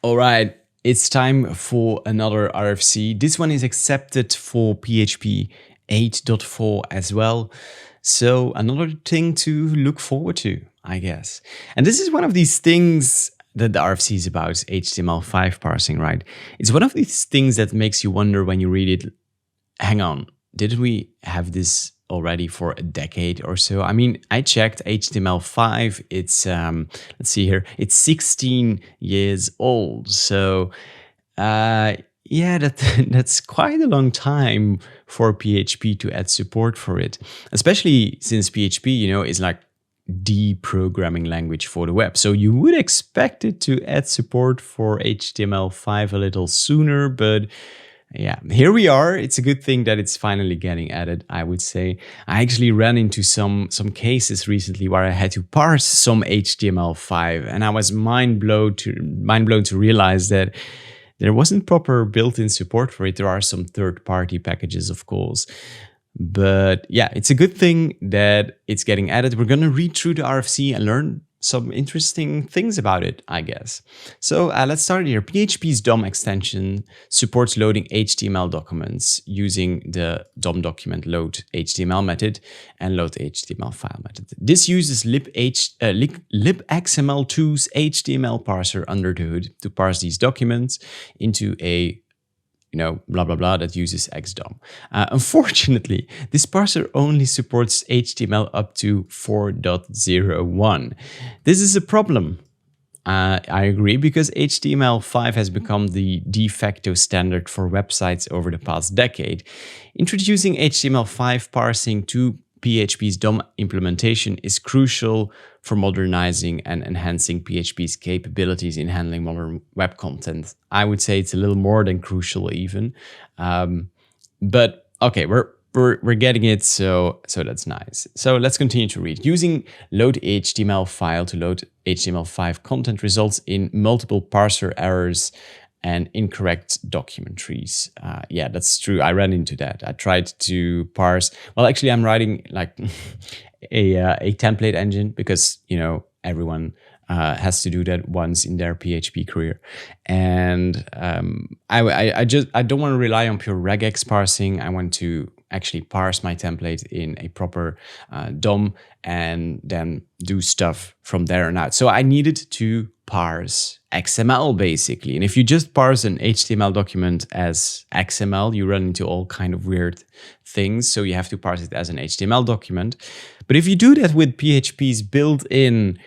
All right, it's time for another RFC. This one is accepted for PHP 8.4 as well. So another thing to look forward to, I guess. And this is one of these things that the RFC is about, HTML5 parsing, right? It's one of these things that makes you wonder when you read it, hang on, didn't we have this already for a decade or so? I mean, I checked HTML5. It's let's see here. It's 16 years old. So yeah, that's quite a long time for PHP to add support for it, especially since PHP, is like the programming language for the web. So you would expect it to add support for HTML5 a little sooner, but yeah, here we are. It's a good thing that it's finally getting added, I would say. I actually ran into some cases recently where I had to parse some HTML5, and I was mind blown to realize that there wasn't proper built-in support for it. There are some third-party packages, of course. But yeah, it's a good thing that it's getting added. We're going to read through the RFC and learn some interesting things about it, I guess. So let's start here. PHP's DOM extension supports loading HTML documents using the DOM document load HTML method and load HTML file method. This uses libxml2's HTML parser under the hood to parse these documents into a blah, blah, blah, that uses xdom. Unfortunately, this parser only supports HTML up to 4.01. This is a problem. I agree, because HTML5 has become the de facto standard for websites over the past decade. Introducing HTML5 parsing to PHP's DOM implementation is crucial for modernizing and enhancing PHP's capabilities in handling modern web content. I would say it's a little more than crucial even. But okay, we're getting it, so that's nice. So let's continue to read. Using load HTML file to load HTML5 content results in multiple parser errors and incorrect document trees. Yeah, that's true. I ran into that. I tried to parse. Well, actually, I'm writing like a template engine because everyone has to do that once in their PHP career, and I don't want to rely on pure regex parsing. I want to actually parse my template in a proper DOM and then do stuff from there on out. So I needed to parse XML basically. And if you just parse an HTML document as XML, you run into all kind of weird things. So you have to parse it as an HTML document. But if you do that with PHP's built-in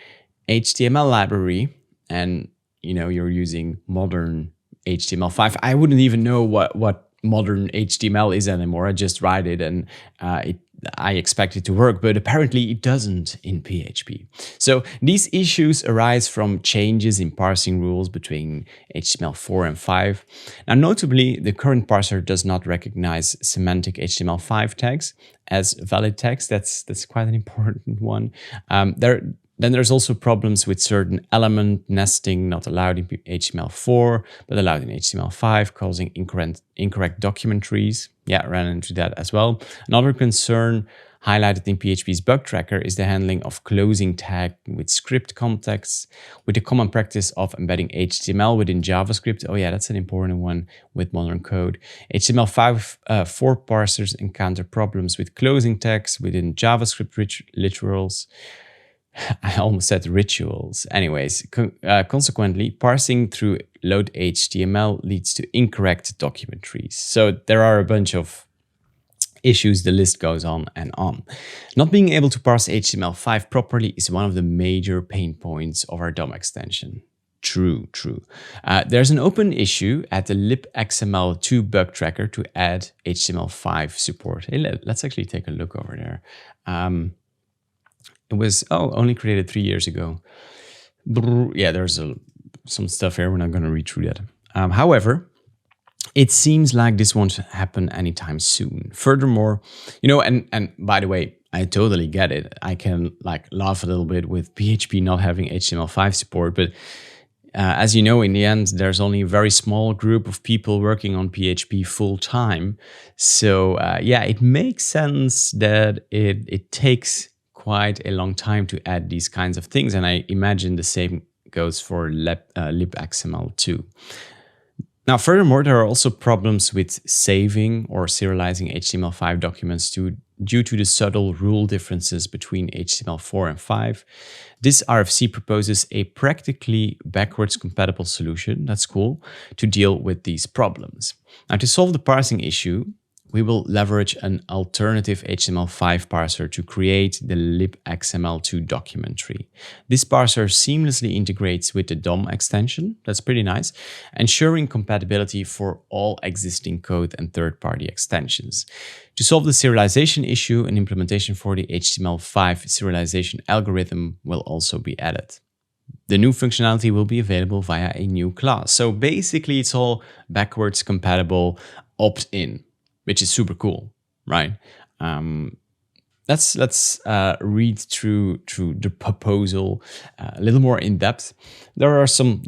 HTML library and you're using modern HTML5, I wouldn't even know what modern HTML is anymore. I just write it and I expect it to work, but apparently it doesn't in PHP. So these issues arise from changes in parsing rules between HTML4 and 5. Now, notably, the current parser does not recognize semantic HTML5 tags as valid text. That's quite an important one. Then there's also problems with certain element nesting not allowed in HTML4, but allowed in HTML5, causing incorrect document trees. Yeah, I ran into that as well. Another concern highlighted in PHP's bug tracker is the handling of closing tag with script contexts, with the common practice of embedding HTML within JavaScript. Oh yeah, that's an important one with modern code. HTML5 4 parsers encounter problems with closing tags within JavaScript literals. I almost said rituals. Anyways, consequently, parsing through load HTML leads to incorrect document trees. So there are a bunch of issues. The list goes on and on. Not being able to parse HTML5 properly is one of the major pain points of our DOM extension. True. There's an open issue at the libxml2 bug tracker to add HTML5 support. Hey, let's actually take a look over there. It was, only created 3 years ago. Yeah, there's some stuff here. We're not going to read through that. However, it seems like this won't happen anytime soon. Furthermore, and by the way, I totally get it. I can laugh a little bit with PHP not having HTML5 support, but as you know, in the end, there's only a very small group of people working on PHP full time. So yeah, it makes sense that it takes quite a long time to add these kinds of things. And I imagine the same goes for libxml2. Now, furthermore, there are also problems with saving or serializing HTML5 documents due to the subtle rule differences between HTML4 and 5. This RFC proposes a practically backwards compatible solution, that's cool, to deal with these problems. Now, to solve the parsing issue, we will leverage an alternative HTML5 parser to create the libxml2 document tree. This parser seamlessly integrates with the DOM extension, that's pretty nice, ensuring compatibility for all existing code and third-party extensions. To solve the serialization issue, an implementation for the HTML5 serialization algorithm will also be added. The new functionality will be available via a new class. So basically, it's all backwards compatible opt-in, which is super cool, right? Let's read through the proposal a little more in depth. There are some,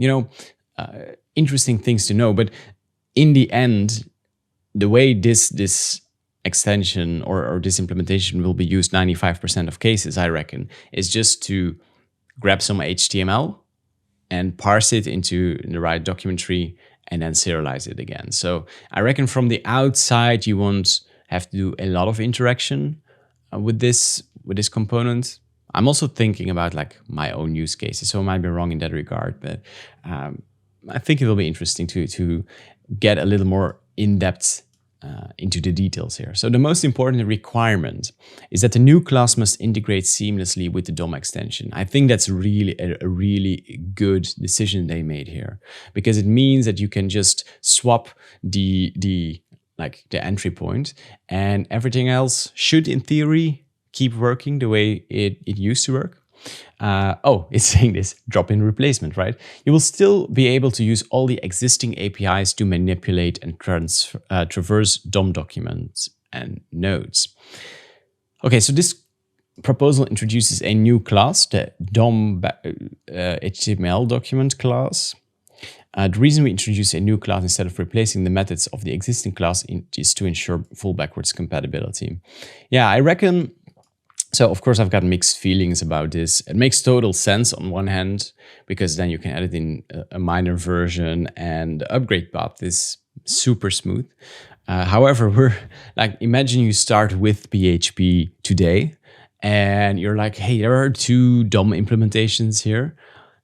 interesting things to know, but in the end, the way this extension or this implementation will be used 95% of cases, I reckon, is just to grab some HTML and parse it into the right document tree and then serialize it again. So I reckon from the outside, you won't have to do a lot of interaction with this component. I'm also thinking about like my own use cases, so I might be wrong in that regard, but I think it will be interesting to get a little more in-depth into the details here. So the most important requirement is that the new class must integrate seamlessly with the DOM extension. I think that's really a really good decision they made here, because it means that you can just swap the entry point, and everything else should, in theory, keep working the way it used to work. It's saying this drop-in replacement, right? You will still be able to use all the existing APIs to manipulate and traverse DOM documents and nodes. Okay, so this proposal introduces a new class, the DOM HTML document class. The reason we introduce a new class instead of replacing the methods of the existing class is to ensure full backwards compatibility. Yeah, I reckon. So, of course, I've got mixed feelings about this. It makes total sense on one hand, because then you can edit in a minor version and the upgrade path is super smooth. However, imagine you start with PHP today and you're like, hey, there are 2 DOM implementations here.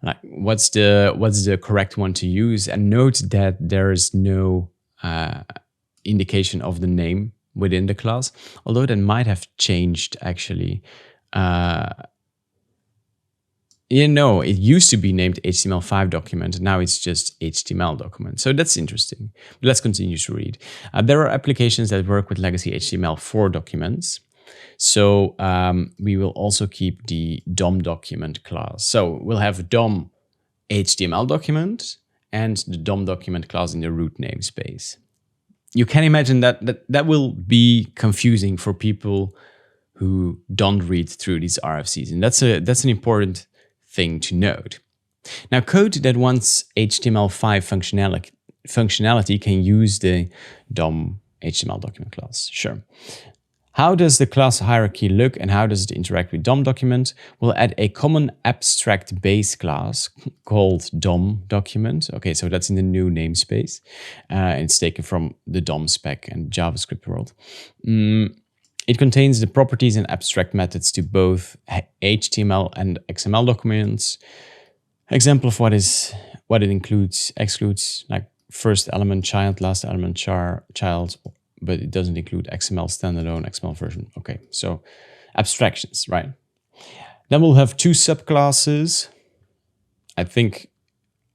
Like, what's the correct one to use? And note that there is no indication of the name within the class, although that might have changed actually. It used to be named HTML5 document, and now it's just HTML document. So that's interesting. But let's continue to read. There are applications that work with legacy HTML4 documents. So we will also keep the DOM document class. So we'll have a DOM HTML document and the DOM document class in the root namespace. You can imagine that will be confusing for people who don't read through these RFCs, and that's an important thing to note. Now, code that wants HTML5 functionality can use the DOM HTML document class. Sure. How does the class hierarchy look and how does it interact with DOM document? We'll add a common abstract base class called DOM document. Okay, so that's in the new namespace. It's taken from the DOM spec and JavaScript world. It contains the properties and abstract methods to both HTML and XML documents. Example of what it excludes like first element child, last element child, but it doesn't include XML standalone, XML version. Okay, so abstractions, right? Then we'll have 2 subclasses. I think,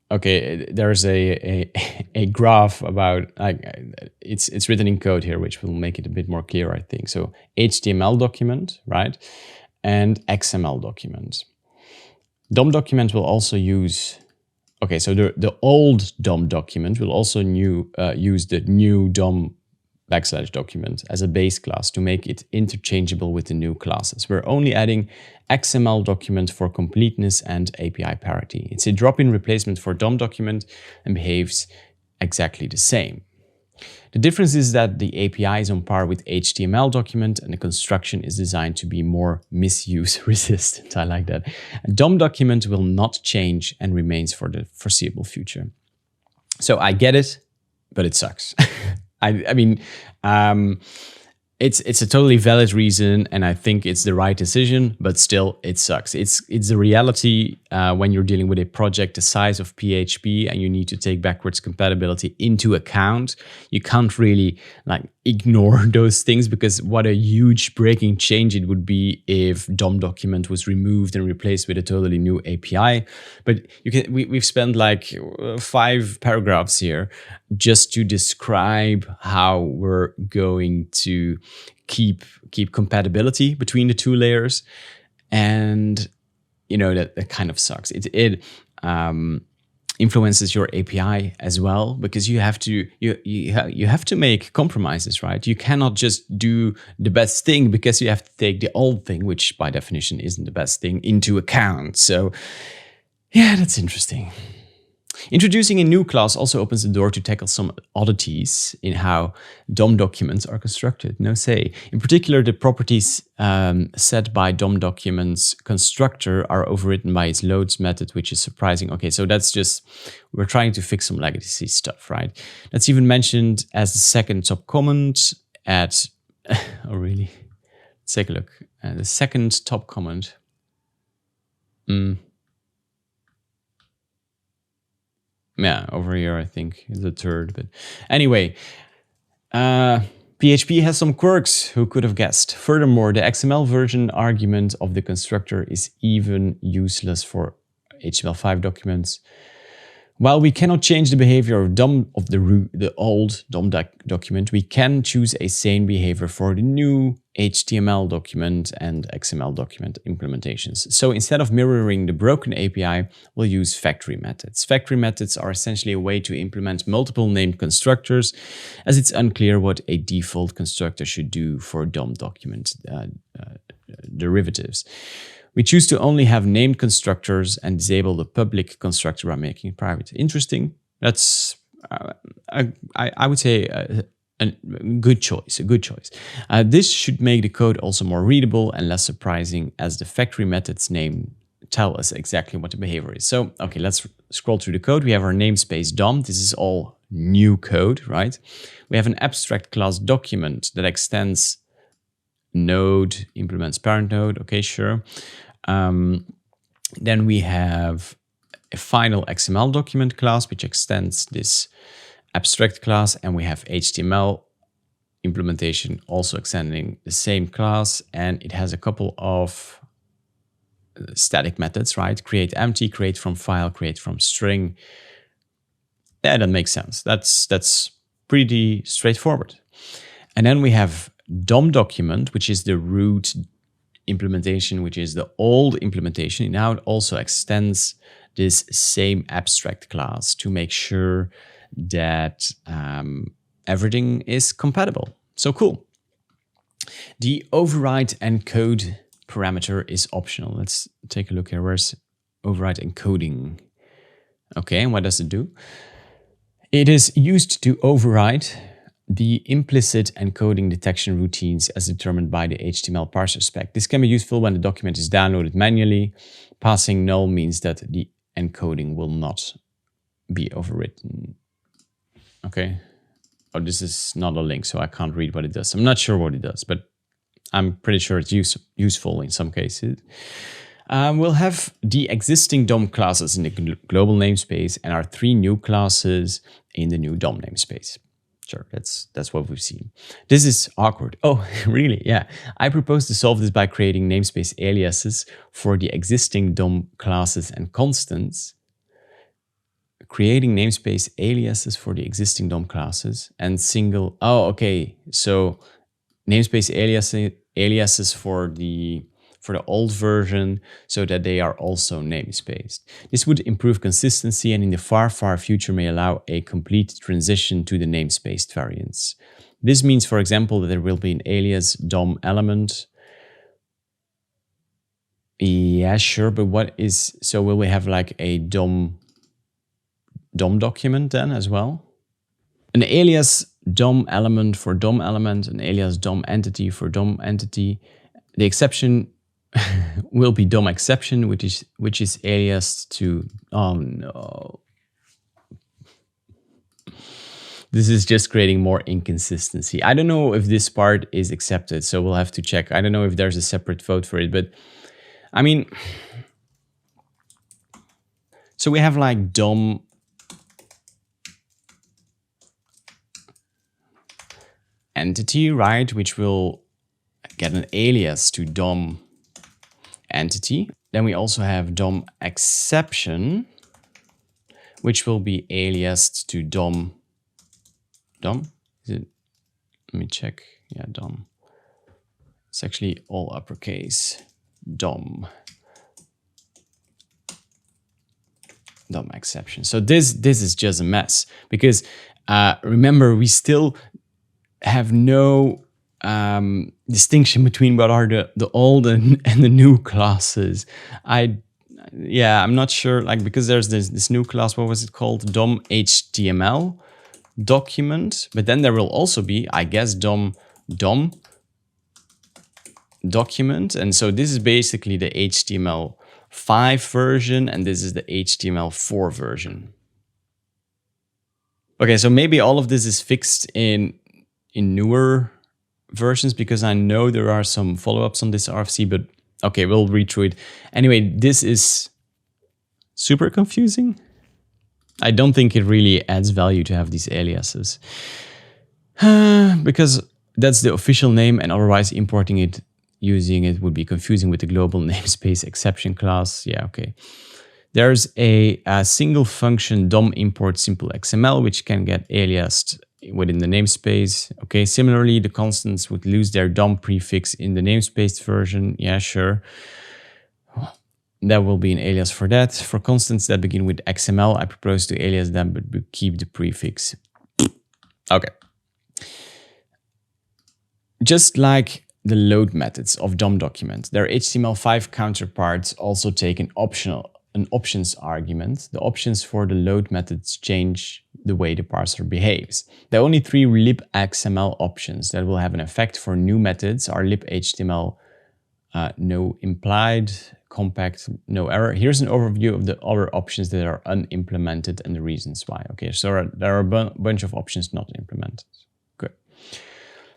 okay, there's a graph about, it's written in code here, which will make it a bit more clear, I think. So HTML document, right? And XML document. DOM document will also use, okay, so the old DOM document will also use the new DOM \document as a base class to make it interchangeable with the new classes. We're only adding XML document for completeness and API parity. It's a drop-in replacement for DOM document and behaves exactly the same. The difference is that the API is on par with HTML document and the construction is designed to be more misuse resistant. I like that. A DOM document will not change and remains for the foreseeable future. So I get it, but it sucks. I mean, it's a totally valid reason, and I think it's the right decision. But still, it sucks. It's a reality when you're dealing with a project the size of PHP, and you need to take backwards compatibility into account. You can't really like ignore those things, because what a huge breaking change it would be if DOM document was removed and replaced with a totally new API. But we've spent like 5 paragraphs here just to describe how we're going to keep compatibility between the 2 layers, and you know that kind of sucks. It influences your API as well, because you have to make compromises, right? You cannot just do the best thing, because you have to take the old thing, which by definition isn't the best thing, into account. So yeah, that's interesting. Introducing a new class also opens the door to tackle some oddities in how DOM documents are constructed. No say. In particular, the properties set by DOM documents constructor are overwritten by its loads method, which is surprising. Okay, so that's just, we're trying to fix some legacy stuff, right? That's even mentioned as the second top comment at, oh really? Let's take a look. The second top comment. Yeah, over here I think is the third, but anyway, PHP has some quirks, who could have guessed? Furthermore, the XML version argument of the constructor is even useless for HTML5 documents. While we cannot change the behavior of the old DOM document, we can choose a sane behavior for the new HTML document and XML document implementations. So instead of mirroring the broken API, we'll use factory methods. Factory methods are essentially a way to implement multiple named constructors, as it's unclear what a default constructor should do for DOM document derivatives. We choose to only have named constructors and disable the public constructor by making it private. Interesting. That's, I would say, a good choice. This should make the code also more readable and less surprising, as the factory methods name tell us exactly what the behavior is. So, okay, let's scroll through the code. We have our namespace DOM. This is all new code, right? We have an abstract class document that extends node, implements parent node. Okay, sure. Then we have a final XML document class, which extends this abstract class, and we have HTML implementation also extending the same class, and it has a couple of static methods, right? Create empty, create from file, create from string. Yeah, that makes sense. That's pretty straightforward. And then we have DOM document, which is the root implementation, which is the old implementation. Now it also extends this same abstract class to make sure that everything is compatible. So cool. The override encode parameter is optional. Let's take a look here. Where's override encoding? Okay, and what does it do? It is used to override the implicit encoding detection routines as determined by the HTML parser spec. This can be useful when the document is downloaded manually. Passing null means that the encoding will not be overwritten. Okay. Oh, this is not a link, so I can't read what it does. I'm not sure what it does, but I'm pretty sure it's useful in some cases. We'll have the existing DOM classes in the global namespace and our 3 new classes in the new DOM namespace. Sure, that's what we've seen. This is awkward. Oh, really? Yeah. I propose to solve this by creating namespace aliases for the existing DOM classes and constants. Creating namespace aliases for the existing DOM classes and single... Oh, okay. So namespace aliases for the old version so that they are also namespaced. This would improve consistency and in the far future may allow a complete transition to the namespaced variants. This means, for example, that there will be an alias DOM element. Yeah, sure, but what is... So will we have like a DOM document then as well? An alias DOM element for DOM element, an alias DOM entity for DOM entity. The exception will be DOM exception, which is aliased to, oh no. This is just creating more inconsistency. I don't know if this part is accepted, so we'll have to check. I don't know if there's a separate vote for it, but I mean, so we have like DOM entity, right? Which will get an alias to DOM entity. Then we also have DOM exception, which will be aliased to DOM. Is it? Let me check. Yeah, DOM. It's actually all uppercase. DOM exception. So this is just a mess because remember, we still have no distinction between what are the old and the new classes. I'm not sure, like, because there's this new class, what was it called? DOM HTML document, but then there will also be, I guess, DOM document. And so this is basically the HTML5 version, and this is the HTML4 version. Okay, so maybe all of this is fixed in newer versions, because I know there are some follow-ups on this RFC, but okay, we'll read through it. Anyway, this is super confusing. I don't think it really adds value to have these aliases because that's the official name, and otherwise importing it, using it would be confusing with the global namespace exception class. Yeah, okay. There's a single function DOM import simple XML, which can get aliased within the namespace. Okay, similarly, the constants would lose their DOM prefix in the namespace version. Yeah, sure. There will be an alias for that. For constants that begin with XML, I propose to alias them, but keep the prefix. Okay. Just like the load methods of DOM documents, their HTML5 counterparts also take an options argument. The options for the load methods change the way the parser behaves. There are only 3 libxml options that will have an effect for new methods are libhtml, no implied, compact, no error. Here's an overview of the other options that are unimplemented and the reasons why. Okay, so there are a bunch of options not implemented. Good.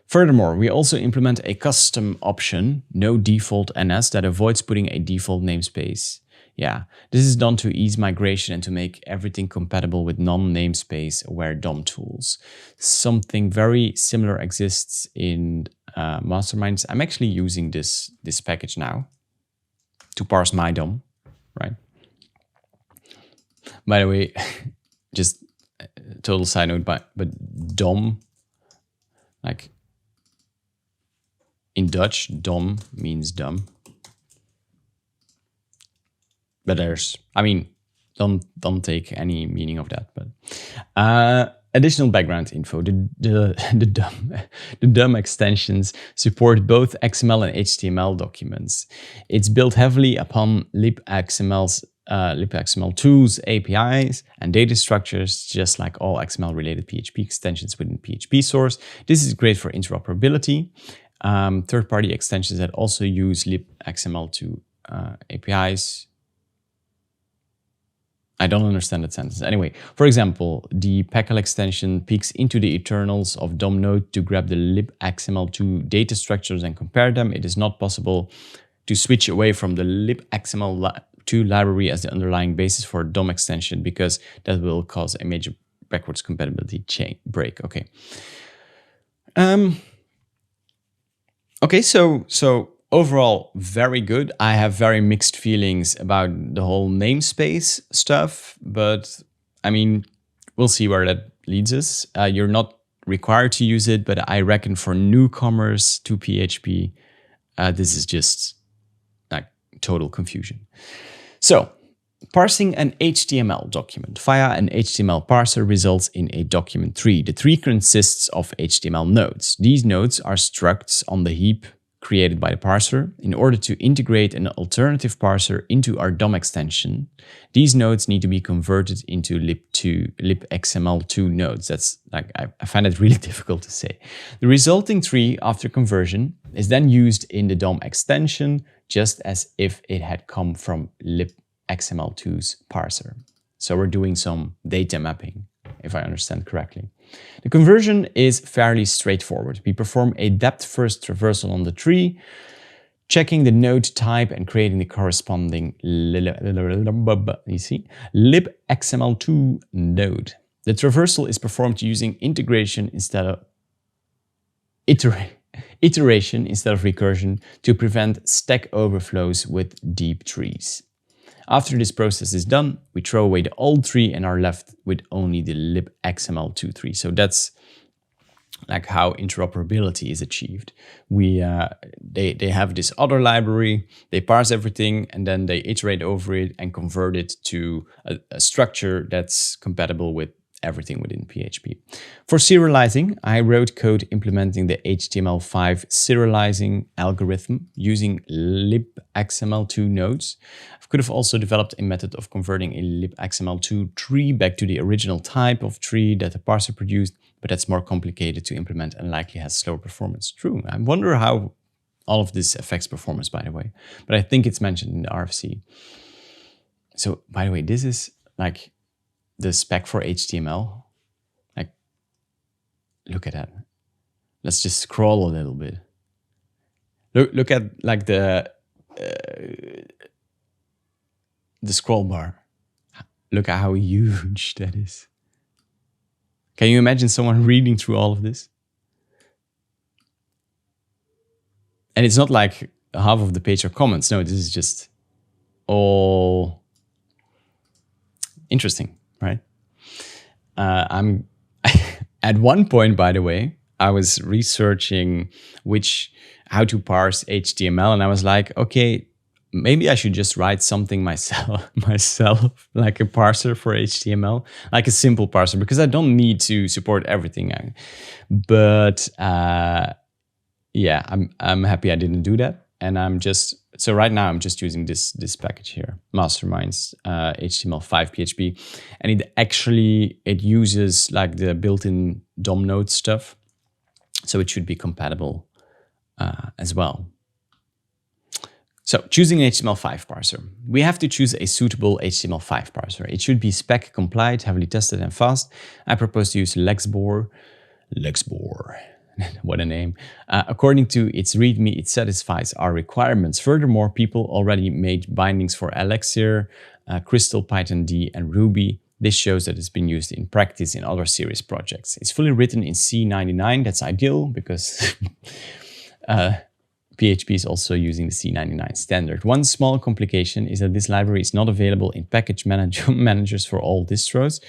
Furthermore, we also implement a custom option, no default NS, that avoids putting a default namespace. Yeah, this is done to ease migration and to make everything compatible with non-namespace aware DOM tools. Something very similar exists in Masterminds. I'm actually using this package now to parse my DOM, right? By the way, just total side note, but DOM, like in Dutch, DOM means dumb. But there's, I mean, don't take any meaning of that. But additional background info: the DOM extensions support both XML and HTML documents. It's built heavily upon libxml's libxml tools, APIs, and data structures, just like all XML-related PHP extensions within PHP source. This is great for interoperability. Third-party extensions that also use libxml to APIs. I don't understand that sentence. Anyway, for example, the PACL extension peeks into the internals of DOM node to grab the libxml2 data structures and compare them. It is not possible to switch away from the libxml2 library as the underlying basis for a DOM extension, because that will cause a major backwards compatibility break. Okay. Okay, so overall, very good. I have very mixed feelings about the whole namespace stuff, but I mean, we'll see where that leads us. You're not required to use it, but I reckon for newcomers to PHP, this is just like total confusion. So, parsing an HTML document via an HTML parser results in a document tree. The tree consists of HTML nodes. These nodes are structs on the heap created by the parser, in order to integrate an alternative parser into our DOM extension, these nodes need to be converted into libxml2 nodes. That's like, I find it really difficult to say. The resulting tree after conversion is then used in the DOM extension, just as if it had come from libxml2's parser. So we're doing some data mapping, if I understand correctly. The conversion is fairly straightforward. We perform a depth-first traversal on the tree, checking the node type and creating the corresponding libxml2 node. The traversal is performed using iteration instead of recursion to prevent stack overflows with deep trees. After this process is done, we throw away the old tree and are left with only the libxml2 tree. So that's like how interoperability is achieved. They have this other library, they parse everything, and then they iterate over it and convert it to a structure that's compatible with everything within PHP. For serializing, I wrote code implementing the HTML5 serializing algorithm using libxml2 nodes. I could have also developed a method of converting a libxml2 tree back to the original type of tree that the parser produced, but that's more complicated to implement and likely has slower performance. True. I wonder how all of this affects performance, by the way, but I think it's mentioned in the RFC. So, by the way, this is like the spec for HTML. Like, look at that. Let's just scroll a little bit. Look at like the scroll bar. Look at how huge that is. Can you imagine someone reading through all of this? And it's not like half of the page are comments. No, this is just all interesting. Right? I'm at one point, by the way, I was researching how to parse HTML, and I was like, okay, maybe I should just write something myself, like a parser for HTML, like a simple parser, because I don't need to support everything. But yeah, I'm happy I didn't do that, and so right now I'm just using this package here, Masterminds HTML5 PHP, and it uses like the built-in DOM node stuff, so it should be compatible as well. So choosing an HTML5 parser, we have to choose a suitable HTML5 parser. It should be spec compliant, heavily tested, and fast. I propose to use Lexbor. What a name. According to its README, it satisfies our requirements. Furthermore, people already made bindings for Elixir, Crystal, Python D, and Ruby. This shows that it's been used in practice in other serious projects. It's fully written in C99. That's ideal because PHP is also using the C99 standard. One small complication is that this library is not available in package managers for all distros.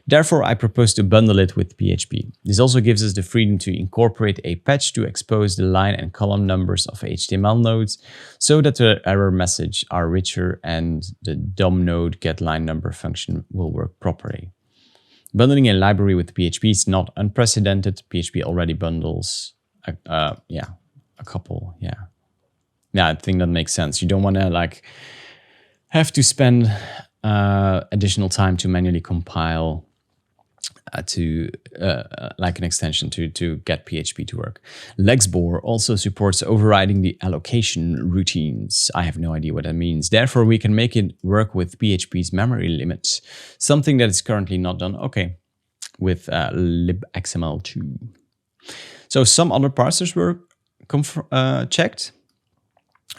Therefore, I propose to bundle it with PHP. This also gives us the freedom to incorporate a patch to expose the line and column numbers of HTML nodes so that the error message are richer and the DOM node getLineNumber function will work properly. Bundling a library with PHP is not unprecedented. PHP already bundles a couple. Yeah, I think that makes sense. You don't want to like have to spend additional time to manually compile like an extension to get PHP to work. Lexbor also supports overriding the allocation routines. I have no idea what that means. Therefore, we can make it work with PHP's memory limits, something that is currently not done. Okay, with libxml2. So some other parsers were checked.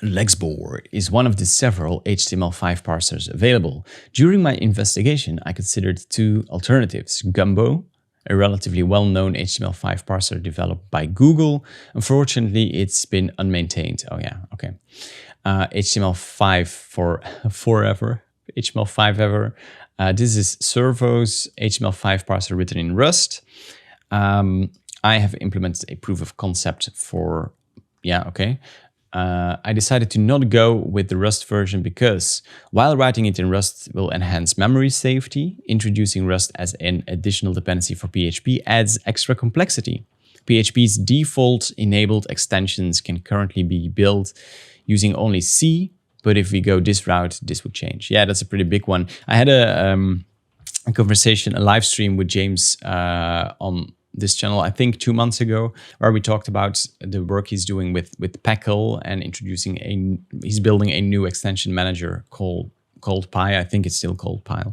Lexbor is one of the several HTML5 parsers available. During my investigation, I considered two alternatives. Gumbo, a relatively well-known HTML5 parser developed by Google. Unfortunately, it's been unmaintained. Oh yeah, okay. HTML5 for forever. HTML5 ever. This is Servo's HTML5 parser written in Rust. I have implemented a proof of concept for, I decided to not go with the Rust version because while writing it in Rust will enhance memory safety, introducing Rust as an additional dependency for PHP adds extra complexity. PHP's default enabled extensions can currently be built using only C, but if we go this route, this would change. Yeah, that's a pretty big one. I had a conversation, a live stream with James on this channel, I think 2 months ago, where we talked about the work he's doing with Packle and he's building a new extension manager called Pi. I think it's still called Pi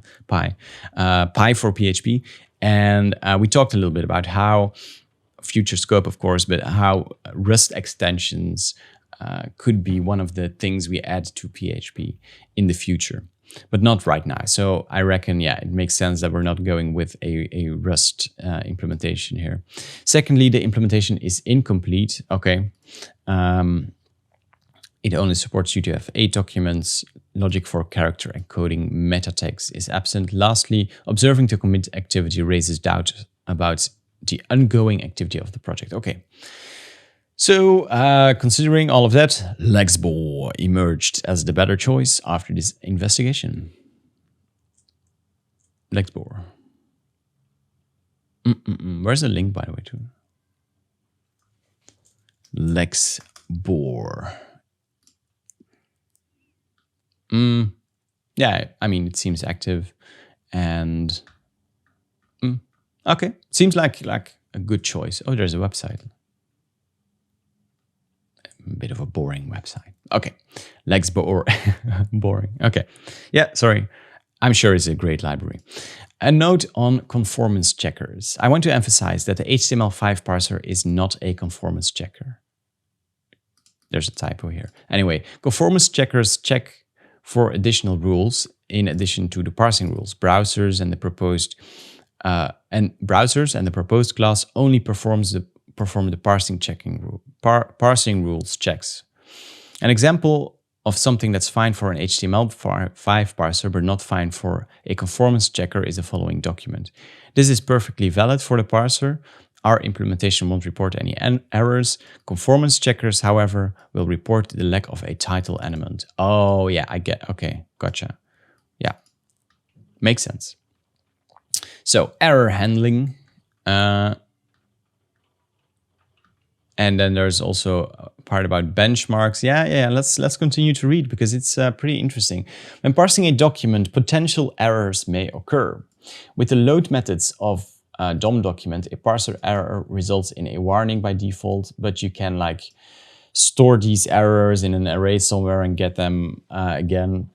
for PHP. And we talked a little bit about how future scope, of course, but how Rust extensions could be one of the things we add to PHP in the future, but not right now. So I reckon, yeah, it makes sense that we're not going with a Rust implementation here. Secondly, the implementation is incomplete. Okay. It only supports UTF-8 documents. Logic for character encoding meta tags is absent. Lastly, observing to commit activity raises doubt about the ongoing activity of the project. Okay. So, considering all of that, Lexbor emerged as the better choice after this investigation. Lexbor. Where's the link, by the way, to Lexbor? Yeah, I mean, it seems active and okay, seems like a good choice. Oh, there's a website. A bit of a boring website. Okay, Lexbor, boring. Okay, yeah, sorry. I'm sure it's a great library. A note on conformance checkers. I want to emphasize that the HTML5 parser is not a conformance checker. There's a typo here. Anyway, conformance checkers check for additional rules in addition to the parsing rules. Browsers and the proposed class only perform the parsing checking rule, parsing rules checks. An example of something that's fine for an HTML5 parser but not fine for a conformance checker is the following document. This is perfectly valid for the parser. Our implementation won't report any errors. Conformance checkers, however, will report the lack of a title element. Oh, yeah, I get. Okay, gotcha. Yeah, makes sense. So, error handling. And then there's also a part about benchmarks. Yeah, let's continue to read because it's pretty interesting. When parsing a document, potential errors may occur. With the load methods of DOM document, a parser error results in a warning by default, but you can like store these errors in an array somewhere and get them again,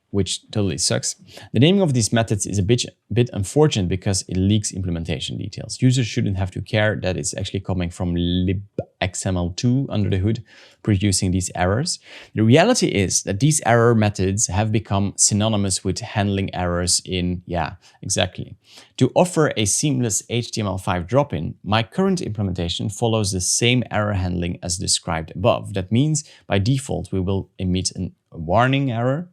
which totally sucks. The naming of these methods is a bit unfortunate because it leaks implementation details. Users shouldn't have to care that it's actually coming from libxml2 under the hood, producing these errors. The reality is that these error methods have become synonymous with handling errors in, yeah, exactly. To offer a seamless HTML5 drop-in, my current implementation follows the same error handling as described above. That means by default, we will emit a warning error.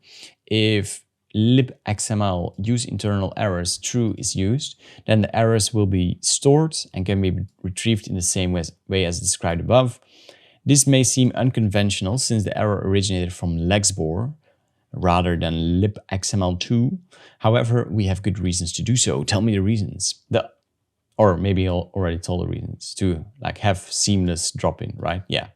If libxml use internal errors true is used, then the errors will be stored and can be retrieved in the same way as described above. This may seem unconventional since the error originated from Lexbor rather than libxml2. However, we have good reasons to do so. Tell me the reasons. Or maybe I already told the reasons to like have seamless drop-in, right? Yeah.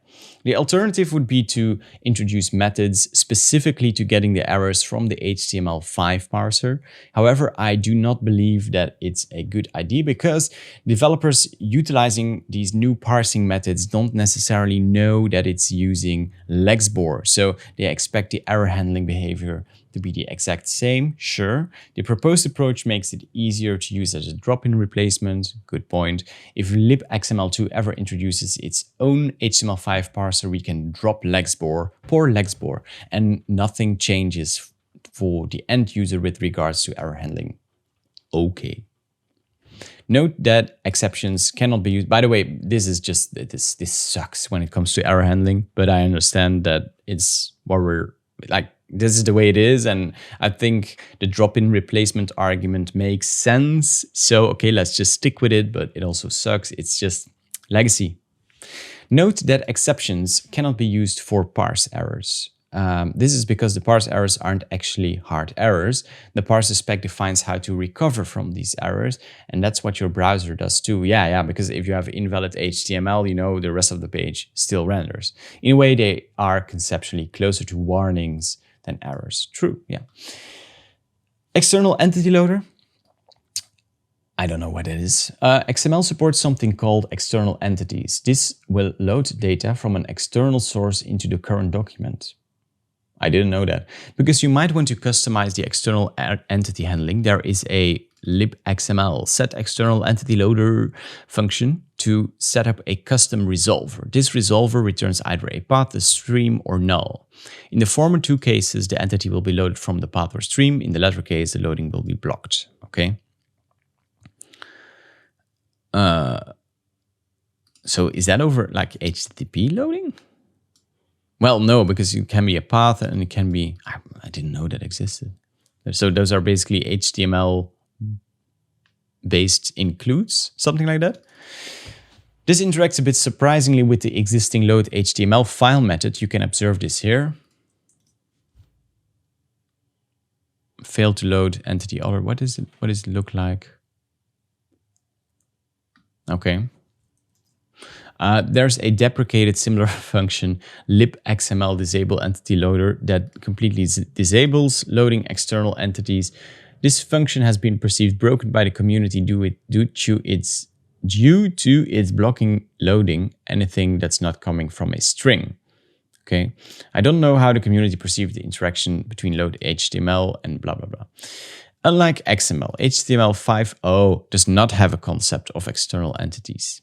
The alternative would be to introduce methods specifically to getting the errors from the HTML5 parser. However, I do not believe that it's a good idea because developers utilizing these new parsing methods don't necessarily know that it's using Lexbor. So they expect the error handling behavior to be the exact same. Sure, the proposed approach makes it easier to use as a drop-in replacement. Good point. If libxml2 ever introduces its own HTML5 parser, we can drop Lexbor, poor Lexbor, and nothing changes for the end user with regards to error handling. Okay. Note that exceptions cannot be used. By the way, this is just, this sucks when it comes to error handling, but I understand that it's what we're like, this is the way it is, and I think the drop-in replacement argument makes sense. So, okay, let's just stick with it, but it also sucks. It's just legacy. Note that exceptions cannot be used for parse errors. this is because the parse errors aren't actually hard errors. The parser spec defines how to recover from these errors, and that's what your browser does too. Yeah, because if you have invalid HTML, you know, the rest of the page still renders. In a way, they are conceptually closer to warnings than errors. True, yeah. External entity loader. I don't know what it is. XML supports something called external entities. This will load data from an external source into the current document. I didn't know that. Because you might want to customize the external entity handling. There is a libxml set external entity loader function to set up a custom resolver. This resolver returns either a path, a stream, or null. In the former two cases, the entity will be loaded from the path or stream. In the latter case, the loading will be blocked. Okay. So is that over like HTTP loading? Well, no, because it can be a path and it can be, I didn't know that existed. So those are basically HTML based includes, something like that. This interacts a bit surprisingly with the existing load HTML file method. You can observe this here. Failed to load entity other. What is it? What does it look like? Okay. There's a deprecated similar function, libxml disable entity loader, that completely disables loading external entities. This function has been perceived broken by the community due to its blocking loading anything that's not coming from a string. Okay, I don't know how the community perceived the interaction between load HTML and blah, blah, blah. Unlike XML, HTML 5.0 does not have a concept of external entities.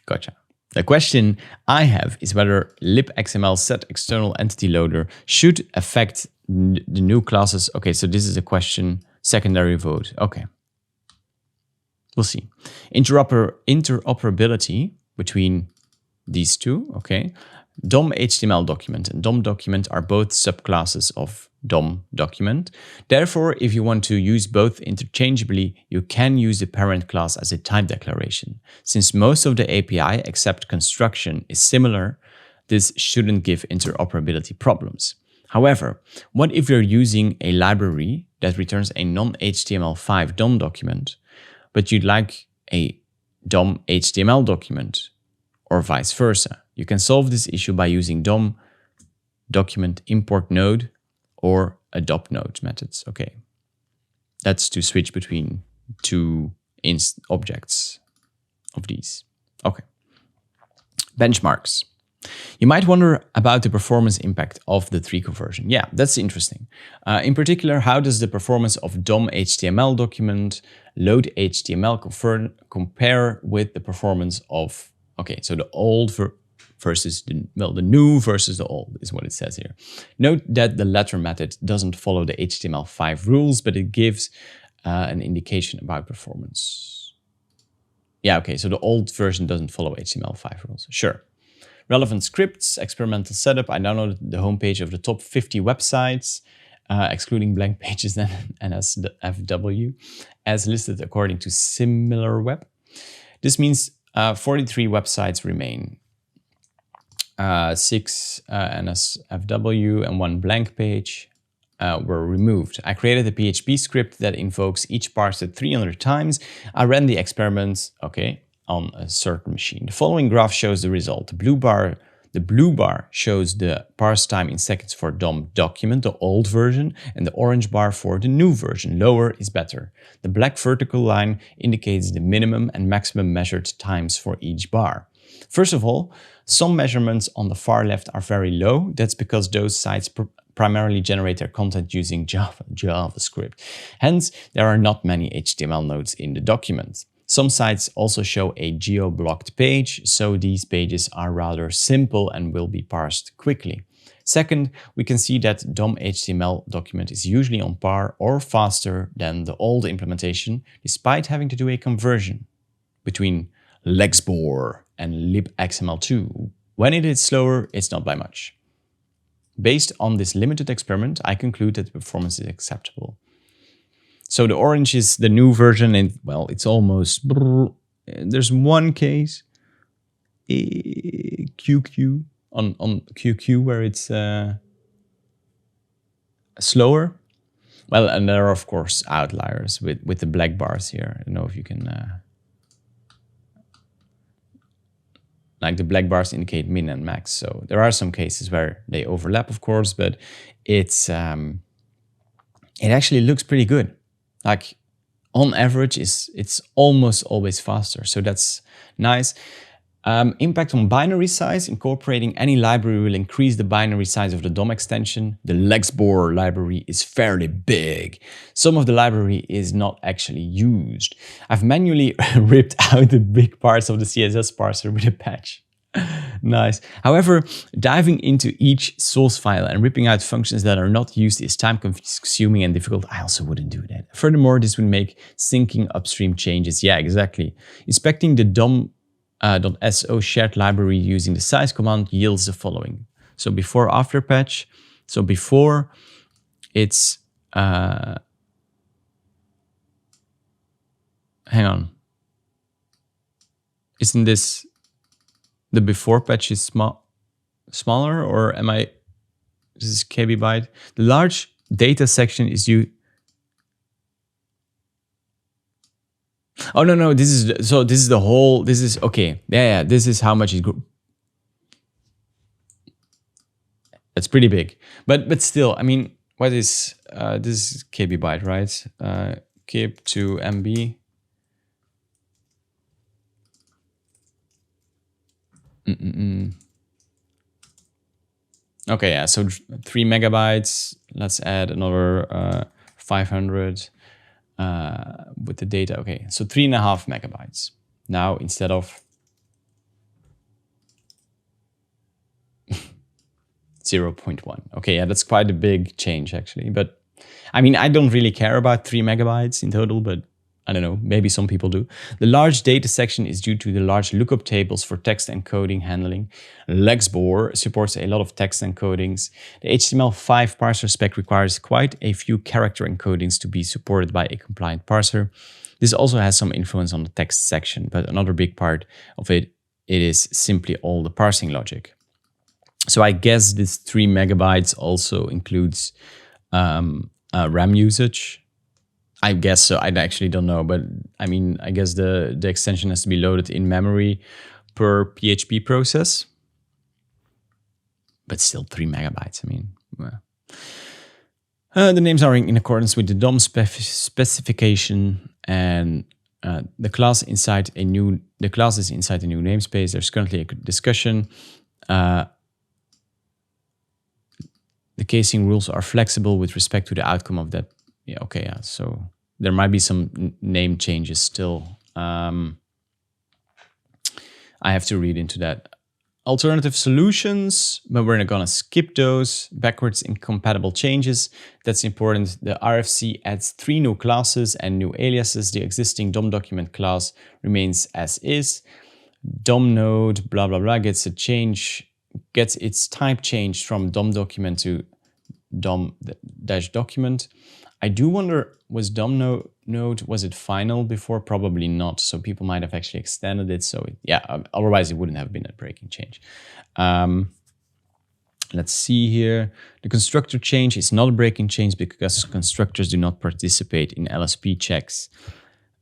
Gotcha. The question I have is whether libxml set external entity loader should affect the new classes. Okay, so this is a question, secondary vote. Okay. We'll see. Interoperability between these two, okay. DOM HTML document and DOM document are both subclasses of DOM document. Therefore, if you want to use both interchangeably, you can use the parent class as a type declaration. Since most of the API except construction is similar, this shouldn't give interoperability problems. However, what if you're using a library that returns a non-HTML5 DOM document, but you'd like a DOM HTML document, or vice versa? You can solve this issue by using DOM document import node or adopt node methods. Okay, that's to switch between two objects of these. Okay, benchmarks. You might wonder about the performance impact of the tree conversion. Yeah, that's interesting. In particular, how does the performance of DOM HTML document load HTML compare with the performance of, okay, so the old versus the new versus the old is what it says here. Note that the latter method doesn't follow the HTML5 rules, but it gives an indication about performance. Yeah, okay, so the old version doesn't follow HTML5 rules. Sure. Relevant scripts, experimental setup. I downloaded the homepage of the top 50 websites, excluding blank pages and NSFW, as listed according to SimilarWeb. This means 43 websites remain. 6 NSFW and 1 blank page were removed. I created a PHP script that invokes each parser 300 times. I ran the experiments, okay, on a certain machine. The following graph shows the result. The blue bar shows the parse time in seconds for DOM document, the old version, and the orange bar for the new version. Lower is better. The black vertical line indicates the minimum and maximum measured times for each bar. First of all, some measurements on the far left are very low. That's because those sites primarily generate their content using JavaScript. Hence, there are not many HTML nodes in the document. Some sites also show a geo-blocked page, so these pages are rather simple and will be parsed quickly. Second, we can see that DOM HTML document is usually on par or faster than the old implementation, despite having to do a conversion between Lexbor and libxml2. When it is slower, it's not by much. Based on this limited experiment, I conclude that the performance is acceptable. So the orange is the new version, and well, it's almost... There's one case, QQ, on QQ, where it's slower. Well, and there are of course outliers with the black bars here. I don't know if you can, like the black bars indicate min and max. So there are some cases where they overlap, of course, but it's it actually looks pretty good. Like on average, it's almost always faster. So that's nice. Impact on binary size. Incorporating any library will increase the binary size of the DOM extension. The Lexbor library is fairly big. Some of the library is not actually used. I've manually ripped out the big parts of the CSS parser with a patch. Nice. However, diving into each source file and ripping out functions that are not used is time consuming and difficult. I also wouldn't do that. Furthermore, this would make syncing upstream changes. Yeah, exactly. Inspecting the DOM .so shared library using the size command yields the following. So before after patch. So before it's hang on. Isn't this the before patch is smaller, or am I, this is KB byte? The large data section is you. Oh, no, this is, so this is the whole, this is, okay. Yeah, this is how much it grew. That's pretty big. But still, I mean, what is, this is KB byte, right? Kib to MB. Okay, yeah, so 3 megabytes. Let's add another 500 with the data. Okay, so 3.5 megabytes. Now, instead of 0.1. Okay, yeah, that's quite a big change actually. But I mean, I don't really care about 3 megabytes in total, but I don't know, maybe some people do. The large data section is due to the large lookup tables for text encoding handling. Lexbor supports a lot of text encodings. The HTML5 parser spec requires quite a few character encodings to be supported by a compliant parser. This also has some influence on the text section, but another big part of it is simply all the parsing logic. So I guess this 3 megabytes also includes RAM usage. I guess so. I actually don't know, but I mean, I guess the extension has to be loaded in memory per PHP process. But still 3 megabytes. I mean, well. The names are in accordance with the DOM specification, and the class is inside a new namespace. There's currently a discussion. The casing rules are flexible with respect to the outcome of that. Yeah, okay, yeah. So there might be some name changes still. I have to read into that. Alternative solutions, but we're not gonna skip those. Backwards incompatible changes, that's important. The RFC adds 3 new classes and new aliases. The existing DOM document class remains as is. DOM node, blah, blah, blah, gets its type changed from DOM document to DOM-document. I do wonder, was DOM node, was it final before? Probably not. So people might have actually extended it. So yeah, otherwise it wouldn't have been a breaking change. Let's see here. The constructor change is not a breaking change because constructors do not participate in LSP checks.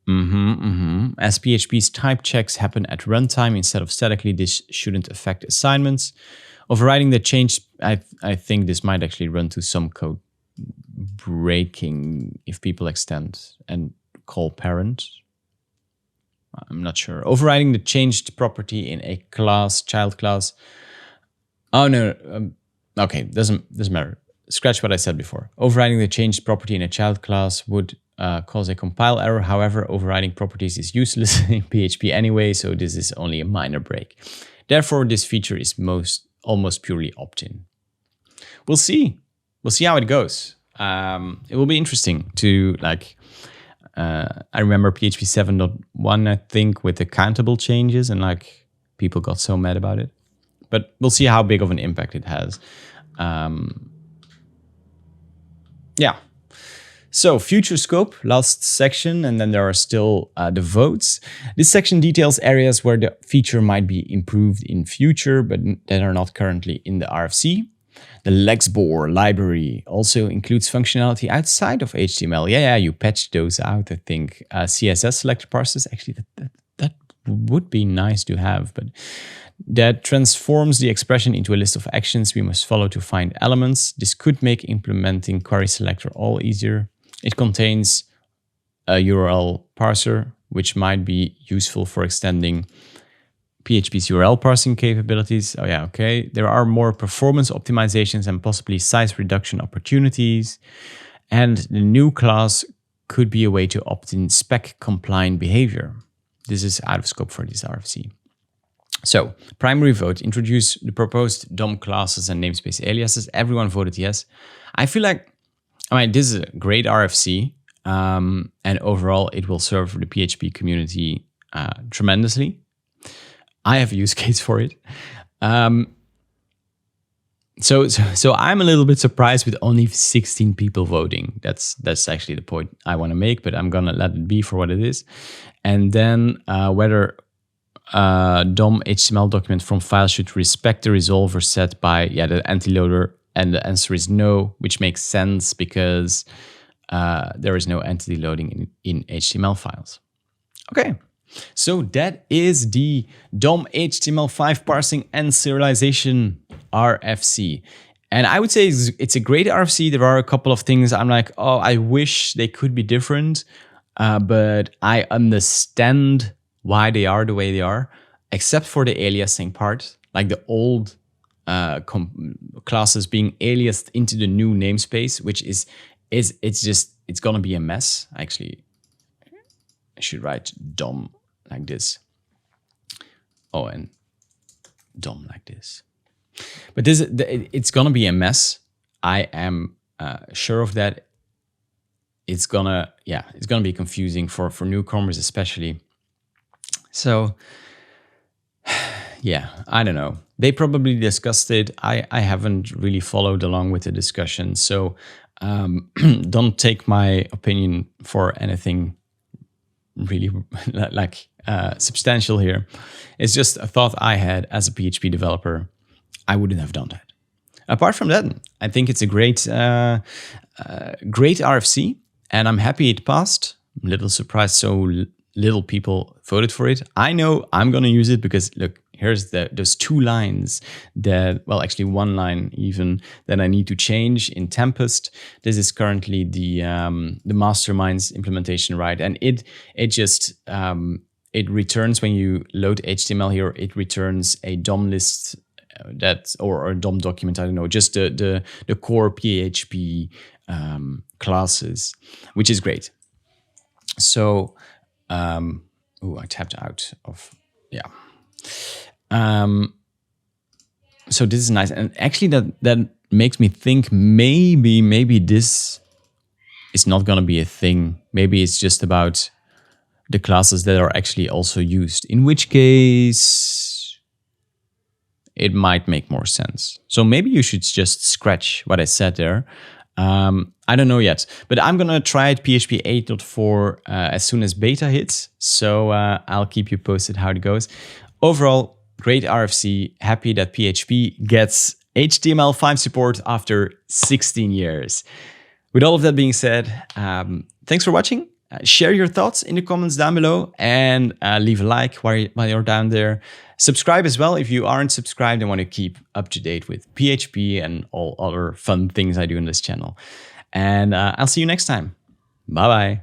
As PHP's type checks happen at runtime instead of statically, this shouldn't affect assignments. Overriding the change, I think this might actually run to some code breaking if people extend and call parent. I'm not sure. Overriding the changed property in a class, child class. Oh no, okay, doesn't matter. Scratch what I said before. Overriding the changed property in a child class would cause a compile error. However, overriding properties is useless in PHP anyway, so this is only a minor break. Therefore, this feature is almost purely opt-in. We'll see how it goes. It will be interesting to I remember PHP 7.1, I think, with the countable changes, and people got so mad about it. But we'll see how big of an impact it has. Yeah. So future scope, last section, and then there are still the votes. This section details areas where the feature might be improved in future, but that are not currently in the RFC. The Lexbor library also includes functionality outside of HTML. Yeah, you patched those out, I think. CSS selector parsers, actually, that would be nice to have, but that transforms the expression into a list of actions we must follow to find elements. This could make implementing query selector all easier. It contains a URL parser, which might be useful for extending PHP's URL parsing capabilities. Oh yeah, okay. There are more performance optimizations and possibly size reduction opportunities. And the new class could be a way to opt in spec compliant behavior. This is out of scope for this RFC. So, primary vote, introduce the proposed DOM classes and namespace aliases. Everyone voted yes. I feel like, this is a great RFC, and overall it will serve the PHP community tremendously. I have a use case for it. So I'm a little bit surprised with only 16 people voting. That's actually the point I want to make, but I'm gonna let it be for what it is. And then whether DOM HTML document from file should respect the resolver set by the entity-loader, and the answer is no, which makes sense because there is no entity loading in HTML files. Okay, so that is the DOM HTML5 parsing and serialization RFC. And I would say it's a great RFC. There are a couple of things I'm like, oh, I wish they could be different, but I understand why they are the way they are, except for the aliasing part, like the old classes being aliased into the new namespace, which it's gonna be a mess. Actually, I should write DOM like this. Oh, and DOM like this. But it's gonna be a mess. I am sure of that. It's gonna be confusing for newcomers especially. So, yeah, I don't know. They probably discussed it. I haven't really followed along with the discussion. So don't take my opinion for anything really like substantial here. It's just a thought I had as a PHP developer. I wouldn't have done that. Apart from that, I think it's a great RFC, and I'm happy it passed. I'm a little surprised so little people voted for it. I know I'm going to use it because, look, here's those two lines actually one line even, that I need to change in Tempest. This is currently the Mastermind's implementation, right? And it just it returns, when you load HTML here, it returns a DOM list or a DOM document. I don't know, just the core PHP classes, which is great. So, I tapped out of, so this is nice. And actually that makes me think maybe this is not going to be a thing. Maybe it's just about the classes that are actually also used, in which case it might make more sense. So maybe you should just scratch what I said there. I don't know yet, but I'm gonna try it PHP 8.4 as soon as beta hits. So I'll keep you posted how it goes. Overall, great RFC. Happy that PHP gets HTML5 support after 16 years. With all of that being said, thanks for watching. Share your thoughts in the comments down below, and leave a like while you're down there. Subscribe as well if you aren't subscribed and want to keep up to date with PHP and all other fun things I do in this channel. And I'll see you next time. Bye-bye.